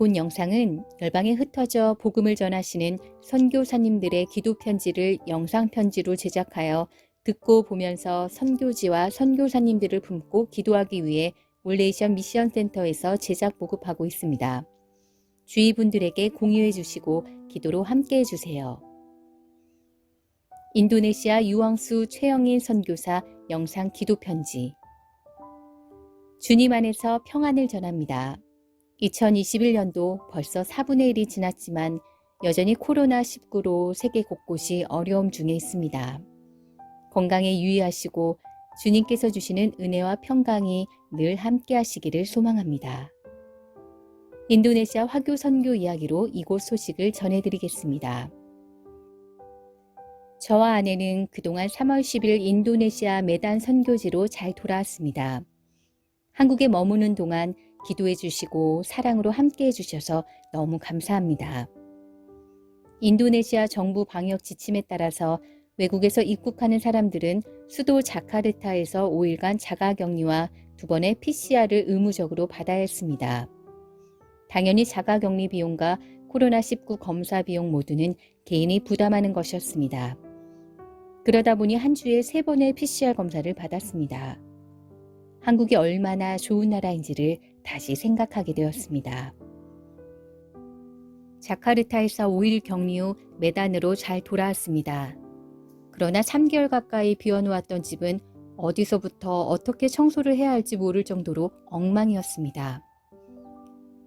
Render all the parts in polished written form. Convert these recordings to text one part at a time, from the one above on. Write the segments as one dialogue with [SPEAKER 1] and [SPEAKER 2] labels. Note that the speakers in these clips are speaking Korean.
[SPEAKER 1] 본 영상은 열방에 흩어져 복음을 전하시는 선교사님들의 기도 편지를 영상 편지로 제작하여 듣고 보면서 선교지와 선교사님들을 품고 기도하기 위해 올레이션 미션 센터에서 제작 보급하고 있습니다. 주위 분들에게 공유해 주시고 기도로 함께 해 주세요. 인도네시아 유엉수 최영인 선교사 영상 기도 편지. 주님 안에서 평안을 전합니다. 2021년도 벌써 4분의 1이 지났지만 여전히 코로나19로 세계 곳곳이 어려움 중에 있습니다. 건강에 유의하시고 주님께서 주시는 은혜와 평강이 늘 함께 하시기를 소망합니다. 인도네시아 화교 선교 이야기로 이곳 소식을 전해드리겠습니다. 저와 아내는 그동안 3월 10일 인도네시아 메단 선교지로 잘 돌아왔습니다. 한국에 머무는 동안 기도해 주시고 사랑으로 함께 해주셔서 너무 감사합니다. 인도네시아 정부 방역 지침에 따라서 외국에서 입국하는 사람들은 수도 자카르타에서 5일간 자가격리와 2번의 PCR을 의무적으로 받아야 했습니다. 당연히 자가격리 비용과 코로나19 검사 비용 모두는 개인이 부담하는 것이었습니다. 그러다 보니 한 주에 3번의 PCR 검사를 받았습니다. 한국이 얼마나 좋은 나라인지를 다시 생각하게 되었습니다. 자카르타에서 5일 격리 후 메단으로 잘 돌아왔습니다. 그러나 3개월 가까이 비워놓았던 집은 어디서부터 어떻게 청소를 해야 할지 모를 정도로 엉망이었습니다.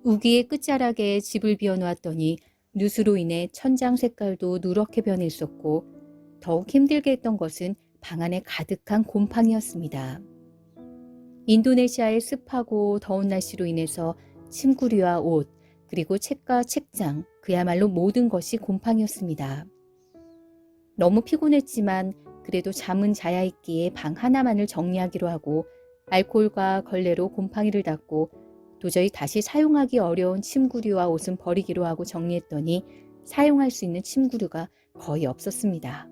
[SPEAKER 1] 우기의 끝자락에 집을 비워놓았더니 누수로 인해 천장 색깔도 누렇게 변해 있었고 더욱 힘들게 했던 것은 방 안에 가득한 곰팡이였습니다. 인도네시아의 습하고 더운 날씨로 인해서 침구류와 옷, 그리고 책과 책장, 그야말로 모든 것이 곰팡이였습니다. 너무 피곤했지만 그래도 잠은 자야 했기에 방 하나만을 정리하기로 하고 알코올과 걸레로 곰팡이를 닦고 도저히 다시 사용하기 어려운 침구류와 옷은 버리기로 하고 정리했더니 사용할 수 있는 침구류가 거의 없었습니다.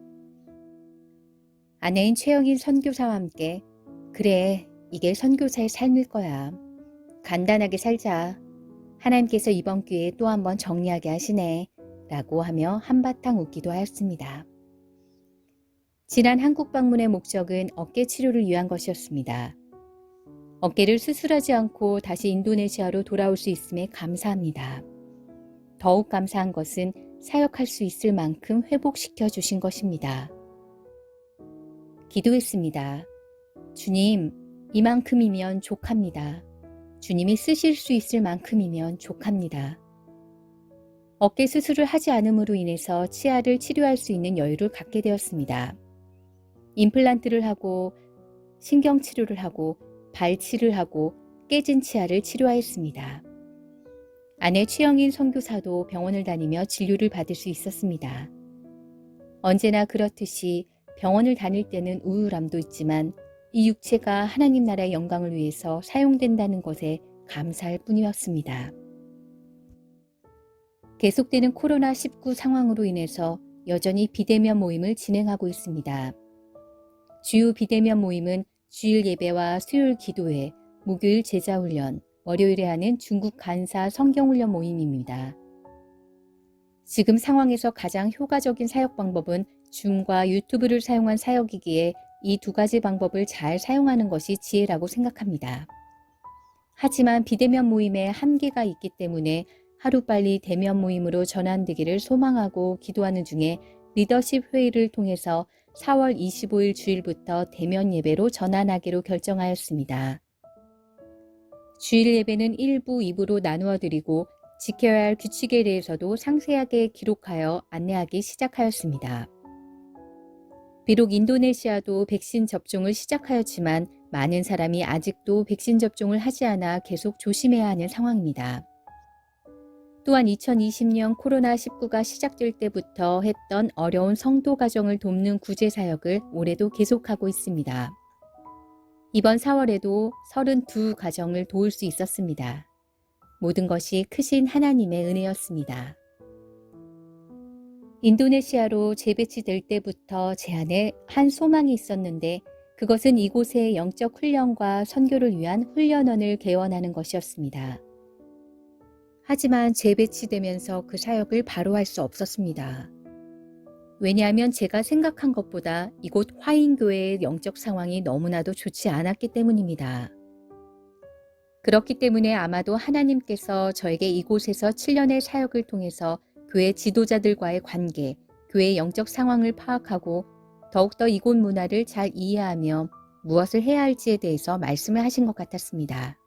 [SPEAKER 1] 아내인 최영인 선교사와 함께 그래, 이게 선교사의 삶일 거야. 간단하게 살자. 하나님께서 이번 기회에 또 한번 정리하게 하시네. 라고 하며 한바탕 웃기도 하였습니다. 지난 한국 방문의 목적은 어깨 치료를 위한 것이었습니다. 어깨를 수술하지 않고 다시 인도네시아로 돌아올 수 있음에 감사합니다. 더욱 감사한 것은 사역할 수 있을 만큼 회복시켜 주신 것입니다. 기도했습니다. 주님, 이만큼이면 족합니다. 주님이 쓰실 수 있을 만큼이면 족합니다. 어깨 수술을 하지 않음으로 인해서 치아를 치료할 수 있는 여유를 갖게 되었습니다. 임플란트를 하고 신경치료를 하고 발치를 하고 깨진 치아를 치료하였습니다. 아내 최영인 선교사도 병원을 다니며 진료를 받을 수 있었습니다. 언제나 그렇듯이 병원을 다닐 때는 우울함도 있지만 이 육체가 하나님 나라의 영광을 위해서 사용된다는 것에 감사할 뿐이었습니다. 계속되는 코로나19 상황으로 인해서 여전히 비대면 모임을 진행하고 있습니다. 주요 비대면 모임은 주일 예배와 수요일 기도회, 목요일 제자훈련, 월요일에 하는 중국 간사 성경훈련 모임입니다. 지금 상황에서 가장 효과적인 사역 방법은 줌과 유튜브를 사용한 사역이기에 이 2가지 방법을 잘 사용하는 것이 지혜라고 생각합니다. 하지만 비대면 모임에 한계가 있기 때문에 하루빨리 대면 모임으로 전환되기를 소망하고 기도하는 중에 리더십 회의를 통해서 4월 25일 주일부터 대면 예배로 전환하기로 결정하였습니다. 주일 예배는 1부, 2부로 나누어 드리고 지켜야 할 규칙에 대해서도 상세하게 기록하여 안내하기 시작하였습니다. 비록 인도네시아도 백신 접종을 시작하였지만 많은 사람이 아직도 백신 접종을 하지 않아 계속 조심해야 하는 상황입니다. 또한 2020년 코로나19가 시작될 때부터 했던 어려운 성도 가정을 돕는 구제 사역을 올해도 계속하고 있습니다. 이번 4월에도 32 가정을 도울 수 있었습니다. 모든 것이 크신 하나님의 은혜였습니다. 인도네시아로 재배치될 때부터 제 안에 한 소망이 있었는데 그것은 이곳의 영적 훈련과 선교를 위한 훈련원을 개원하는 것이었습니다. 하지만 재배치되면서 그 사역을 바로 할 수 없었습니다. 왜냐하면 제가 생각한 것보다 이곳 화인교회의 영적 상황이 너무나도 좋지 않았기 때문입니다. 그렇기 때문에 아마도 하나님께서 저에게 이곳에서 7년의 사역을 통해서 교회 지도자들과의 관계, 교회의 영적 상황을 파악하고 더욱더 이곳 문화를 잘 이해하며 무엇을 해야 할지에 대해서 말씀을 하신 것 같았습니다.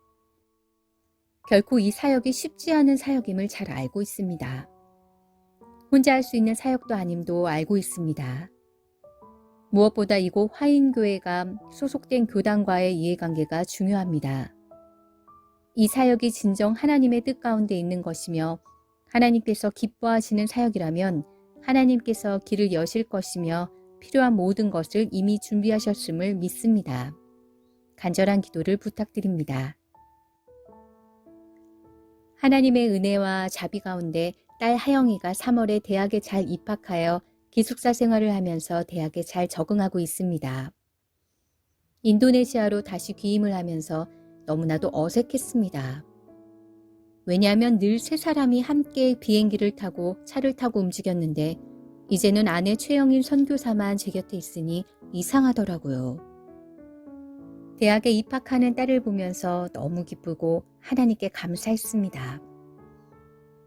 [SPEAKER 1] 결코 이 사역이 쉽지 않은 사역임을 잘 알고 있습니다. 혼자 할 수 있는 사역도 아님도 알고 있습니다. 무엇보다 이곳 화인교회가 소속된 교단과의 이해관계가 중요합니다. 이 사역이 진정 하나님의 뜻 가운데 있는 것이며 하나님께서 기뻐하시는 사역이라면 하나님께서 길을 여실 것이며 필요한 모든 것을 이미 준비하셨음을 믿습니다. 간절한 기도를 부탁드립니다. 하나님의 은혜와 자비 가운데 딸 하영이가 3월에 대학에 잘 입학하여 기숙사 생활을 하면서 대학에 잘 적응하고 있습니다. 인도네시아로 다시 귀임을 하면서 너무나도 어색했습니다. 왜냐하면 늘 세 사람이 함께 비행기를 타고 차를 타고 움직였는데 이제는 아내 최영인 선교사만 제 곁에 있으니 이상하더라고요. 대학에 입학하는 딸을 보면서 너무 기쁘고 하나님께 감사했습니다.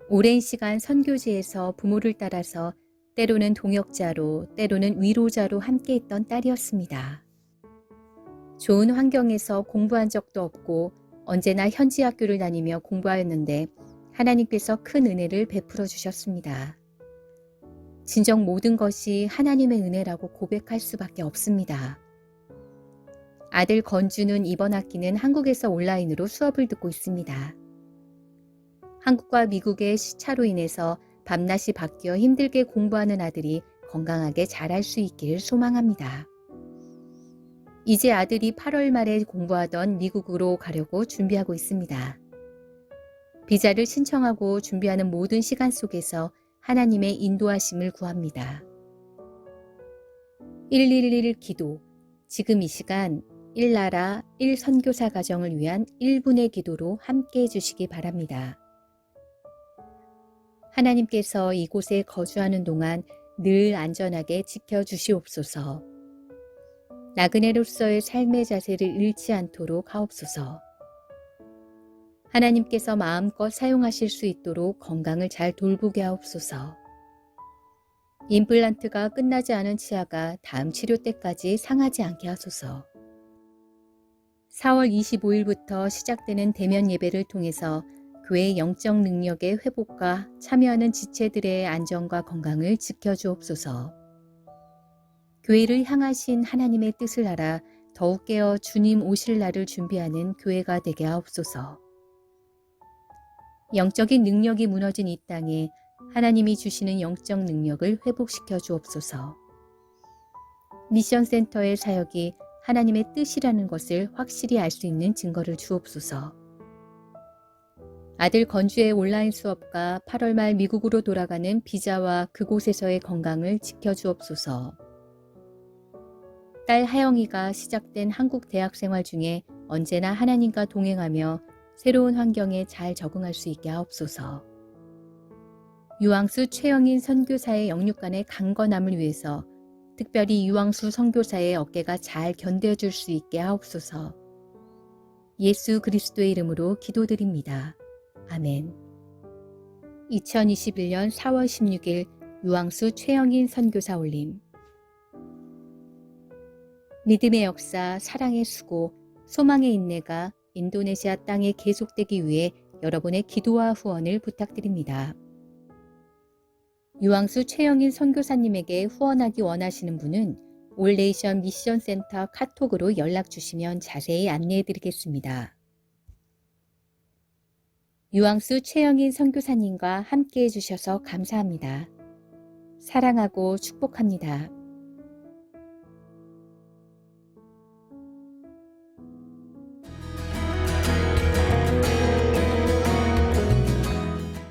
[SPEAKER 1] 오랜 시간 선교지에서 부모를 따라서 때로는 동역자로 때로는 위로자로 함께했던 딸이었습니다. 좋은 환경에서 공부한 적도 없고 언제나 현지 학교를 다니며 공부하였는데 하나님께서 큰 은혜를 베풀어 주셨습니다. 진정 모든 것이 하나님의 은혜라고 고백할 수밖에 없습니다. 아들 건주는 이번 학기는 한국에서 온라인으로 수업을 듣고 있습니다. 한국과 미국의 시차로 인해서 밤낮이 바뀌어 힘들게 공부하는 아들이 건강하게 잘할 수 있기를 소망합니다. 이제 아들이 8월 말에 공부하던 미국으로 가려고 준비하고 있습니다. 비자를 신청하고 준비하는 모든 시간 속에서 하나님의 인도하심을 구합니다. 111 기도, 지금 이 시간 1나라 1선교사 가정을 위한 1분의 기도로 함께 해주시기 바랍니다. 하나님께서 이곳에 거주하는 동안 늘 안전하게 지켜주시옵소서. 나그네로서의 삶의 자세를 잃지 않도록 하옵소서. 하나님께서 마음껏 사용하실 수 있도록 건강을 잘 돌보게 하옵소서. 임플란트가 끝나지 않은 치아가 다음 치료 때까지 상하지 않게 하소서. 4월 25일부터 시작되는 대면 예배를 통해서 교회의 영적 능력의 회복과 참여하는 지체들의 안전과 건강을 지켜주옵소서. 교회를 향하신 하나님의 뜻을 알아 더욱 깨어 주님 오실 날을 준비하는 교회가 되게 하옵소서. 영적인 능력이 무너진 이 땅에 하나님이 주시는 영적 능력을 회복시켜 주옵소서. 미션센터의 사역이 하나님의 뜻이라는 것을 확실히 알 수 있는 증거를 주옵소서. 아들 건주의 온라인 수업과 8월 말 미국으로 돌아가는 비자와 그곳에서의 건강을 지켜주옵소서. 딸 하영이가 시작된 한국 대학 생활 중에 언제나 하나님과 동행하며 새로운 환경에 잘 적응할 수 있게 하옵소서. 유황수 최영인 선교사의 영육간의 강건함을 위해서 특별히 유황수 선교사의 어깨가 잘 견뎌줄 수 있게 하옵소서. 예수 그리스도의 이름으로 기도드립니다. 아멘. 2021년 4월 16일 유황수 최영인 선교사 올림. 믿음의 역사, 사랑의 수고, 소망의 인내가 인도네시아 땅에 계속되기 위해 여러분의 기도와 후원을 부탁드립니다. 유황수 최영인 선교사님에게 후원하기 원하시는 분은 올레이션 미션센터 카톡으로 연락 주시면 자세히 안내해 드리겠습니다. 유황수 최영인 선교사님과 함께 해주셔서 감사합니다. 사랑하고 축복합니다.